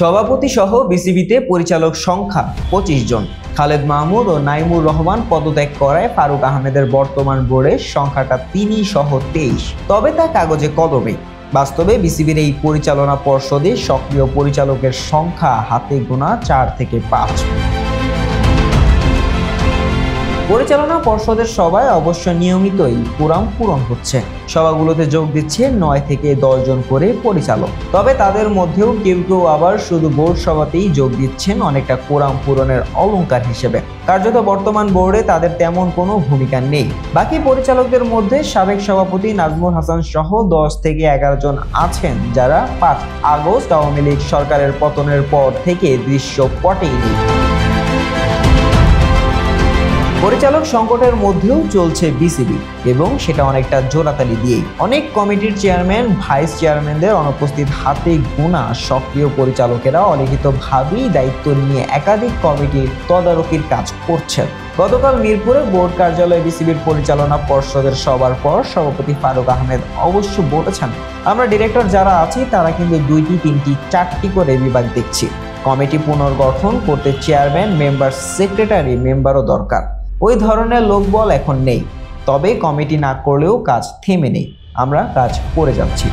সভাপতি সহ বিসিবিতে পরিচালক সংখ্যা 25 জন। খালেদ মাহমুদ ও নাইমুর রহমান পদত্যাগ করায় ফারুক আহমেদের বর্তমান বোর্ডের সংখ্যাটা 3 সহ 23। তবে তা কাগজে কলমে। বাস্তবে বিসিবির এই পরিচালনা পর্ষদে সক্রিয় পরিচালকের সংখ্যা হাতে গোনা 4 থেকে 5। পরিচালনা পর্ষদের সভায় অবশ্য নিয়মিতই কোরাম পূরণ হচ্ছে। সভাগুলোতে যোগ দিচ্ছে 9 থেকে 10 জন করে পরিচালক। তবে তাদের মধ্যেও কেউ কেউ আবার শুধু বোর্ড সভাতেই যোগ দিচ্ছেন অনেকটা কোরাম পূরণের অলংকার হিসেবে। কার্যত বর্তমান বোর্ডে তাদের তেমন কোনো ভূমিকা নেই। বাকি পরিচালকদের মধ্যে সাবেক সভাপতি নাজমুল হাসান সহ 10 থেকে 11 জন আছেন, যারা 5 আগস্ট আওয়ামী লীগ সরকারের পতনের পর থেকে দৃশ্যপটেই নেই। পরিচালক সংকটের মধ্যেও চলছে বিসিবি, এবং সেটা অনেকটা জোড়াতালি দিয়েই। অনেক কমিটির চেয়ারম্যান, ভাইস চেয়ারম্যানদের অনুপস্থিত হাতে গোনা সক্রিয় পরিচালকেরা অলিখিতভাবেই দায়িত্ব নিয়ে একাধিক কমিটির তদারকির কাজ করছেন। গতকাল মিরপুরে বোর্ড কার্যালয়ে বিসিবির পরিচালনা পর্ষদের সবার পর সভাপতি ফারুক আহমেদ অবশ্য বলেছেন, আমরা ডিরেক্টর যারা আছি তারা কিন্তু 2টি, 3টি, 4টি করে বিভাগ দেখছি। কমিটি পুনর্গঠন করতে চেয়ারম্যান, মেম্বার, সেক্রেটারি, মেম্বারও দরকার। ওই ধরনের লোকবল এখন নেই। তবে কমিটি না করলেও কাজ থেমে নেই, আমরা কাজ করে যাচ্ছি।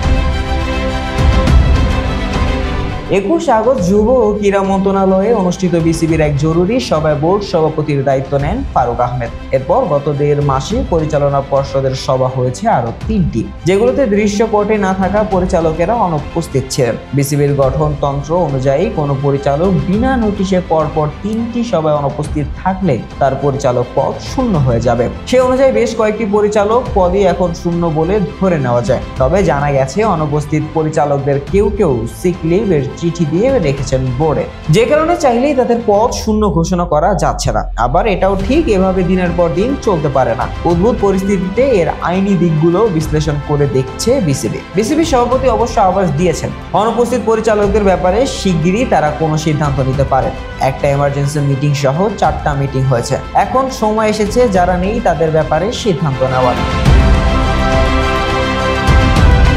21 আগস্ট যুব ও ক্রীড়া মন্ত্রণালয়ে অনুষ্ঠিত বিসিবির এক জরুরি সভায় বোর্ড সভাপতির দায়িত্ব নেন ফারুক আহমেদ। এরপর গত 1.5 মাসে পরিচালনা পর্ষদের সভা হয়েছে আরো 3টি, যেগুলোতে দৃশ্যপটে না থাকা পরিচালকেরা অনুপস্থিত ছিলেন। বিসিবির গঠনতন্ত্র অনুযায়ী কোনো পরিচালক বিনা নোটিশে পরপর 3টি সভায় অনুপস্থিত থাকলে তার পরিচালক পদ শূন্য হয়ে যাবে। সে অনুযায়ী বেশ কয়েকটি পরিচালক পদই এখন শূন্য বলে ধরে নেওয়া যায়। তবে জানা গেছে অনুপস্থিত পরিচালকদের কেউ কেউ সিক লিভের চিঠি দিয়ে রেখেছেন বোর্ডে, যে কারণে চাইলেই তাদের পদ শূন্য ঘোষণা করা যাচ্ছে না। আবার এটাও ঠিক এভাবে দিনের পর দিন চলতে পারে না। উদ্ভূত পরিস্থিতিতে এর আইনি দিকগুলো বিশ্লেষণ করে দেখছে বিসিবি সভাপতি অবশ্য আভাস দিয়েছেন, অনুপস্থিত পরিচালকদের ব্যাপারে শিগগিরই তারা কোনো সিদ্ধান্ত নিতে পারেন। একটা এমার্জেন্সি মিটিং সহ 4টা মিটিং হয়েছে। এখন সময় এসেছে যারা নেই তাদের ব্যাপারে সিদ্ধান্ত নেওয়ার।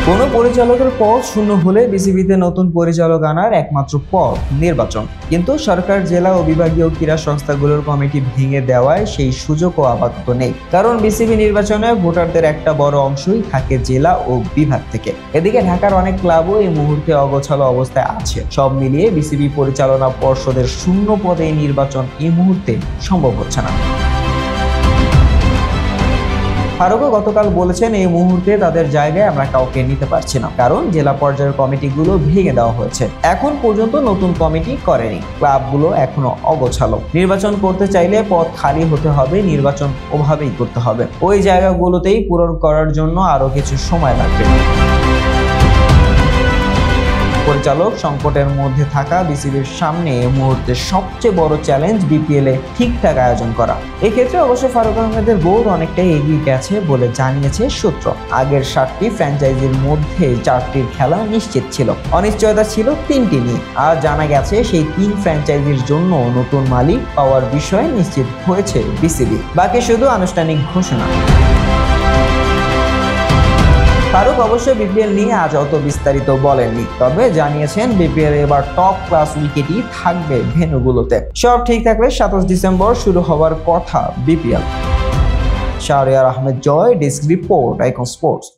কোনো পরিচালকের পদ শূন্য হলে বিসিবিতে নতুন পরিচালক আনার একমাত্র পথ নির্বাচন। কিন্তু সরকার, জেলা ও বিভাগীয় ক্রীড়া সংস্থাগুলোর কমিটি ভেঙে দেওয়ায় সেই সুযোগও আপাতত নেই। কারণ বিসিবি নির্বাচনে ভোটারদের একটা বড় অংশই থাকে জেলা ও বিভাগ থেকে। এদিকে ঢাকার অনেক ক্লাবও এই মুহূর্তে অগোছালো অবস্থায় আছে। সব মিলিয়ে বিসিবি পরিচালনা পর্ষদের শূন্য পদে নির্বাচন এই মুহূর্তে সম্ভব হচ্ছে না। ফারুকও গতকাল বলেছেন, এই মুহূর্তে তাদের জায়গায় আমরা কাউকে নিতে পারছি না, কারণ জেলা পর্যায়ের কমিটিগুলো ভেঙে দেওয়া হয়েছে। এখন পর্যন্ত নতুন কমিটি করেনি, ক্লাবগুলো এখনো অগোছালো। নির্বাচন করতে চাইলে পদ খালি হতে হবে, নির্বাচন ওভাবেই করতে হবে। ওই জায়গাগুলোতেই পূরণ করার জন্য আরো কিছু সময় লাগবে। পরিচালক সংকটের মধ্যে থাকা বিসিবির সামনে এই মুহূর্তে সবচেয়ে বড় চ্যালেঞ্জ বিপিএল-এ ঠিকঠাক আয়োজন করা। এক্ষেত্রে অবশ্য ফারুক আহমেদের বোর্ড অনেকটাই এগিয়ে গেছে বলে জানিয়েছে সূত্র। আগের 7টি ফ্র্যাঞ্চাইজির মধ্যে 4টির খেলা নিশ্চিত ছিল, অনিশ্চয়তা ছিল 3টি নিয়ে। আর জানা গেছে সেই 3 ফ্র্যাঞ্চাইজির জন্য নতুন মালিক পাওয়ার বিষয়ে নিশ্চিত হয়েছে বিসিবি। বাকি শুধু আনুষ্ঠানিক ঘোষণা। ফারুক অবশ্য বিপিএল নিয়ে আজ অত বিস্তারিত বলেননি, তবে জানিয়েছেন বিপিএল এবার টপ ক্লাস উইকেটই থাকবে ভেন্যুগুলোতে। সব ঠিক থাকলে 27 ডিসেম্বর শুরু হওয়ার কথা বিপিএল। শাহরিয়ার আহমেদ জয়, ডেস্ক রিপোর্ট, আইকন স্পোর্টস।